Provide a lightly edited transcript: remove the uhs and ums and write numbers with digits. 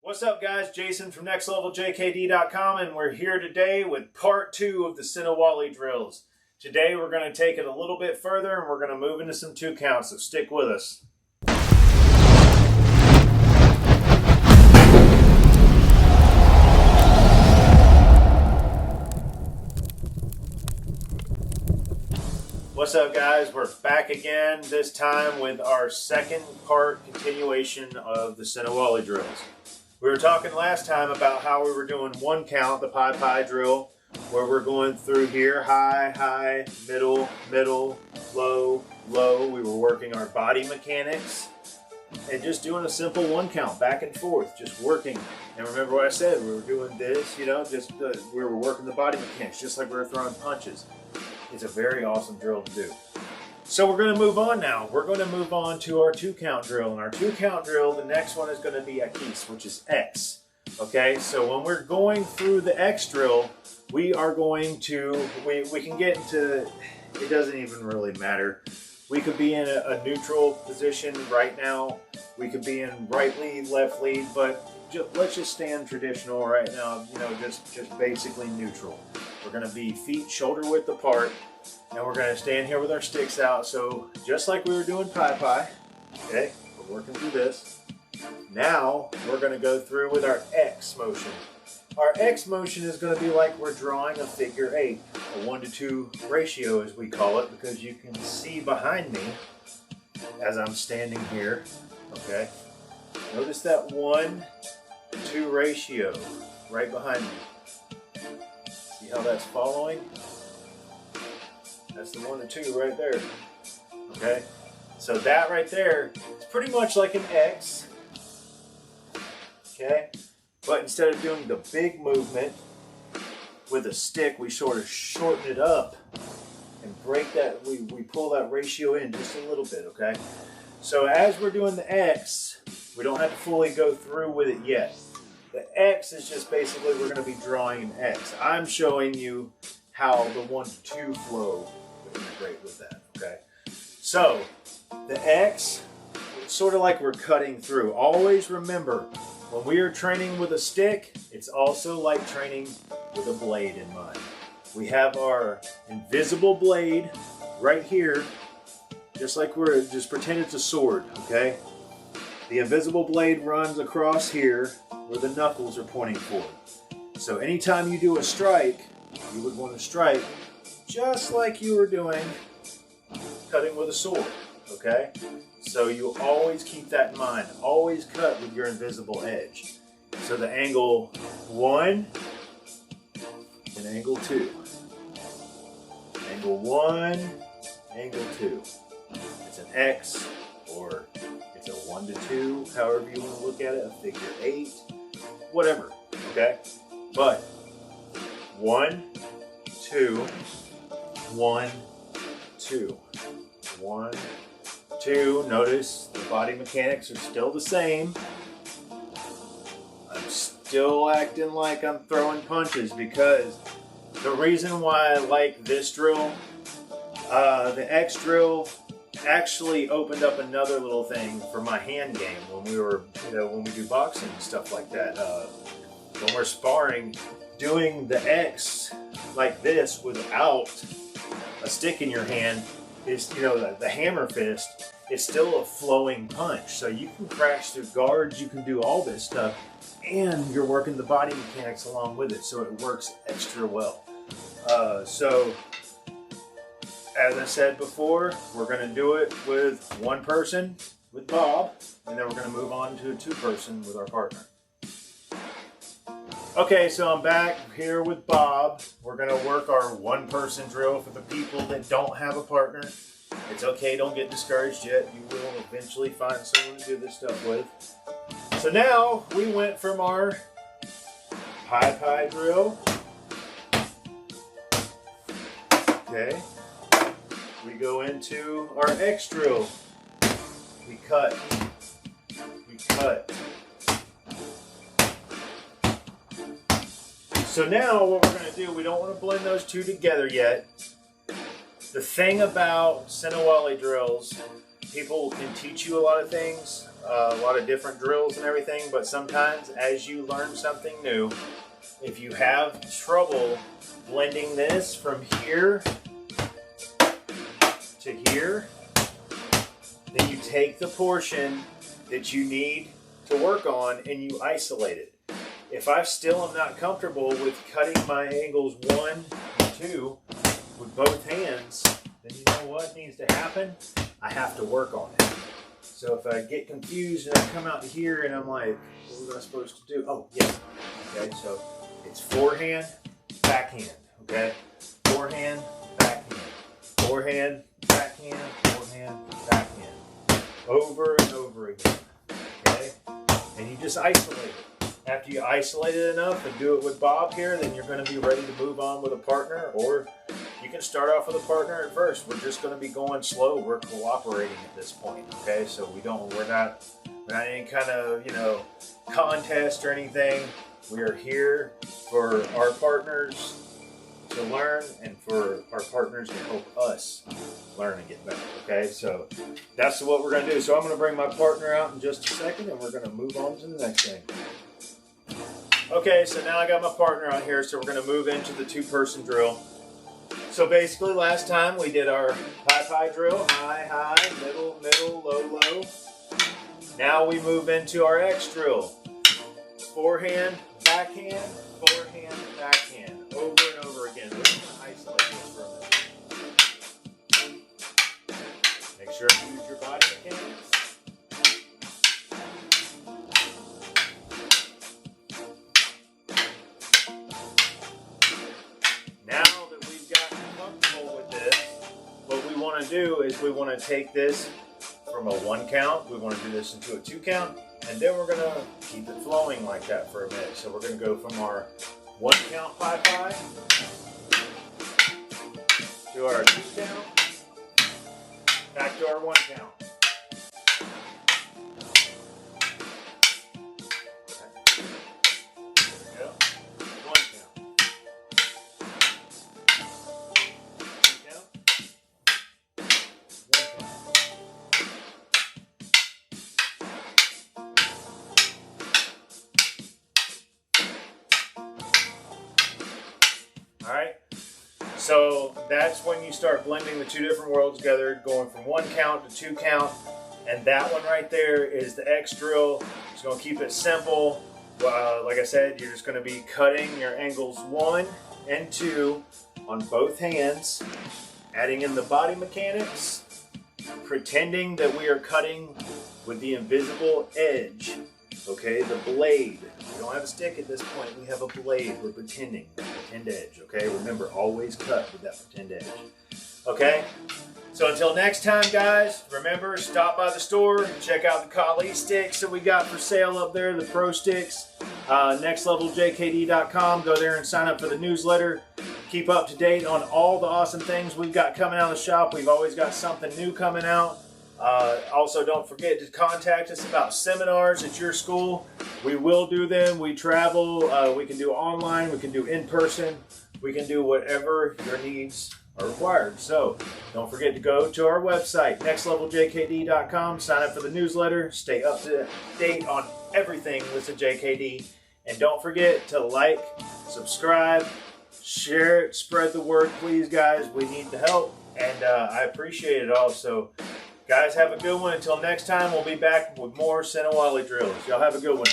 What's up, guys? Jason from nextleveljkd.com, and we're here today with part 2 of the Sinawalli drills. Today we're going to take it a little bit further and we're going to move into some 2 counts, so stick with us. What's up, guys? We're back again, this time with our second part continuation of the Sinawalli drills. We were talking last time about how we were doing 1 count, the Pai drill, where we're going through here, high, high, middle, middle, low, low. We were working our body mechanics and just doing a simple 1 count, back and forth, just working. And remember what I said, we were doing this, we were working the body mechanics, just like we were throwing punches. It's a very awesome drill to do. So we're going to move on now. We're going to move on to our 2 count drill. And our 2 count drill, the next one is going to be Akis, which is X. Okay, so when we're going through the X drill, we are going to, we can get into, it doesn't even really matter. We could be in a neutral position right now. We could be in right lead, left lead, but let's just stand traditional right now, just basically neutral. We're going to be feet shoulder width apart, and we're going to stand here with our sticks out. So just like we were doing Pai, okay, we're working through this. Now we're going to go through with our X motion. Our X motion is going to be like we're drawing a figure 8, a 1-to-2 ratio as we call it, because you can see behind me as I'm standing here, okay? Notice that 1-to-2 ratio right behind me. See how that's following? That's the 1-to-2 right there. Okay? So that right there is pretty much like an X. Okay? But instead of doing the big movement with a stick, we sort of shorten it up and break that, we pull that ratio in just a little bit, okay? So as we're doing the X, we don't have to fully go through with it yet. The X is just basically we're going to be drawing an X. I'm showing you how the 1-to-2 flow would integrate with that, okay? So the X, it's sort of like we're cutting through. Always remember, when we are training with a stick, it's also like training with a blade in mind. We have our invisible blade right here, just like just pretend it's a sword, okay? The invisible blade runs across here where the knuckles are pointing forward. So anytime you do a strike, you would want to strike just like you were doing cutting with a sword, okay? So you always keep that in mind. Always cut with your invisible edge. So the angle 1 and angle 2. Angle 1, angle 2. It's an X, or it's a 1-to-2, however you want to look at it, a figure 8, whatever, okay? But 1, 2, 1, 2, 1, 2. Notice the body mechanics are still the same. I'm still acting like I'm throwing punches because the reason why I like this drill, the X drill, actually opened up another little thing for my hand game when we were, when we do boxing and stuff like that. When we're sparring, doing the X like this without a stick in your hand is, the hammer fist is still a flowing punch. So you can crash through guards, you can do all this stuff, and you're working the body mechanics along with it, so it works extra well. So as I said before, we're going to do it with 1 person, with Bob, and then we're going to move on to a 2-person with our partner. Okay, so I'm back here with Bob. We're going to work our 1-person drill for the people that don't have a partner. It's okay, don't get discouraged yet. You will eventually find someone to do this stuff with. So now we went from our Pai drill. Okay. We go into our X drill. We cut. We cut. So now what we're going to do, we don't want to blend those 2 together yet. The thing about Sinawalli drills people can teach you a lot of things, a lot of different drills and everything, but sometimes as you learn something new, if you have trouble blending this from here to here, then you take the portion that you need to work on and you isolate it. If I still am not comfortable with cutting my angles 1 and 2 with both hands, then you know what needs to happen? I have to work on it. So if I get confused and I come out here and I'm like, what was I supposed to do? Oh, yeah. Okay, so it's forehand, backhand. Okay? Forehand, backhand. Forehand, backhand, forehand, backhand. Over and over again. Okay? And you just isolate it. After you isolate it enough and do it with Bob here, then you're going to be ready to move on with a partner, or you can start off with a partner at first. We're just going to be going slow. We're cooperating at this point, okay? So we're not any kind of, contest or anything. We are here for our partners to learn and for our partners to help us learn and get better, okay? So that's what we're going to do. So I'm going to bring my partner out in just a second, and we're going to move on to the next thing. Okay, so now I got my partner on here, so we're going to move into the two-person drill. So basically, last time we did our high drill, high, middle, low. Now we move into our X drill. Forehand, backhand, over and over again. We're going to isolate this for a minute. Make sure you use your body mechanics. What we want to do is we want to take this from a 1 count, we want to do this into a 2 count, and then we're going to keep it flowing like that for a minute. So we're going to go from our 1 count high to our 2 count, back to our 1 count. All right, so that's when you start blending the two different worlds together, going from 1 count to 2 count, and that one right there is the X drill. It's going to keep it simple. Like I said, you're just going to be cutting your angles 1 and 2 on both hands, adding in the body mechanics, pretending that we are cutting with the invisible edge, okay, the blade. We don't have a stick at this point, we have a blade. We're pretending, pretend edge, okay? Remember, always cut with that pretend edge, okay? So until next time, guys, remember, stop by the store, check out the Kali sticks that we got for sale up there, the Pro Sticks, nextleveljkd.com. Go there and sign up for the newsletter. Keep up to date on all the awesome things we've got coming out of the shop. We've always got something new coming out. Also, don't forget to contact us about seminars at your school. We will do them. We travel. We can do online. We can do in person. We can do whatever your needs are required. So don't forget to go to our website, nextleveljkd.com. Sign up for the newsletter. Stay up to date on everything with the JKD. And don't forget to like, subscribe, share it, spread the word, please, guys. We need the help, and I appreciate it all. So guys, have a good one. Until next time, we'll be back with more Sinawalli drills. Y'all have a good one.